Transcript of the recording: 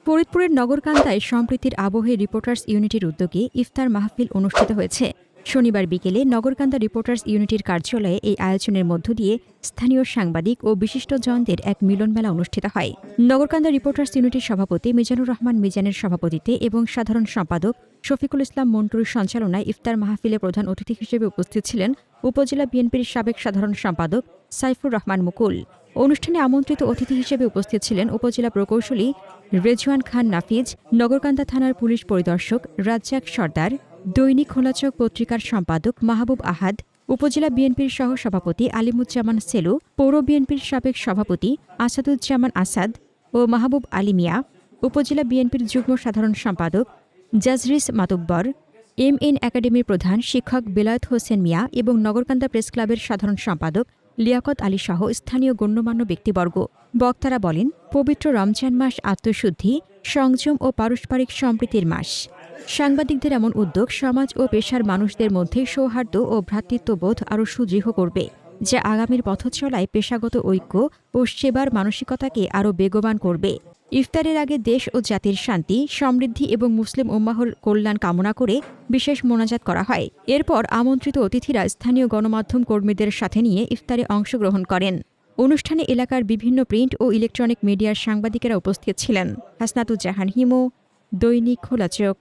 ফরিদপুরের নগরকান্দায় সম্প্রীতির আবহে রিপোর্টার্স ইউনিটির উদ্যোগে ইফতার মাহফিল অনুষ্ঠিত হয়েছে। শনিবার বিকেলে নগরকান্দা রিপোর্টার্স ইউনিটির কার্যালয়ে এই আয়োজনের মধ্য দিয়ে স্থানীয় সাংবাদিক ও বিশিষ্টজনদের এক মিলনমেলা অনুষ্ঠিত হয়। নগরকান্দা রিপোর্টার্স ইউনিটির সভাপতি মিজানুর রহমান মিজানের সভাপতিত্বে এবং সাধারণ সম্পাদক শফিকুল ইসলাম মন্টুর সঞ্চালনায় ইফতার মাহফিলে প্রধান অতিথি হিসেবে উপস্থিত ছিলেন উপজেলা বিএনপির সাবেক সাধারণ সম্পাদক সাইফুর রহমান মুকুল। অনুষ্ঠানে আমন্ত্রিত অতিথি হিসেবে উপস্থিত ছিলেন উপজেলা প্রকৌশলী রেজওয়ান খান নাফিজ, নগরকান্দা থানার পুলিশ পরিদর্শক রাজ্জাক সর্দার, দৈনিক খোলাচক পত্রিকার সম্পাদক মাহবুব আহাদ, উপজেলা বিএনপির সহ সভাপতি আলিমুজ্জামান সেলু, পৌর বিএনপির সাবেক সভাপতি আসাদুজ্জামান আসাদ ও মাহবুব আলী মিয়া, উপজেলা বিএনপির যুগ্ম সাধারণ সম্পাদক জাজরিস মাতুব্বর, এমএন একাডেমির প্রধান শিক্ষক বেলায়েত হোসেন মিয়া এবং নগরকান্দা প্রেস ক্লাবের সাধারণ সম্পাদক লিয়াকত আলী সহ স্থানীয় গণ্যমান্য ব্যক্তিবর্গ। বক্তারা বলেন, পবিত্র রমজান মাস আত্মশুদ্ধি, সংযম ও পারস্পরিক সম্প্রীতির মাস। সাংবাদিকদের এমন উদ্যোগ সমাজ ও পেশার মানুষদের মধ্যে সৌহার্দ্য ও ভ্রাতৃত্ববোধ আরও সুদৃঢ় করবে, যা আগামীর পথচলায় পেশাগত ঐক্য ও সেবার মানসিকতাকে আরও বেগবান করবে। ইফতারের আগে দেশ ও জাতির শান্তি, সমৃদ্ধি এবং মুসলিম উম্মাহর কল্যাণ কামনা করে বিশেষ মোনাজাত করা হয়। এরপর আমন্ত্রিত অতিথিরা স্থানীয় গণমাধ্যম কর্মীদের সাথে নিয়ে ইফতারে অংশগ্রহণ করেন। অনুষ্ঠানে এলাকার বিভিন্ন প্রিন্ট ও ইলেকট্রনিক মিডিয়ার সাংবাদিকেরা উপস্থিত ছিলেন। হাসনাতুজ্জাহান হিমু, দৈনিক খোলা চোখ।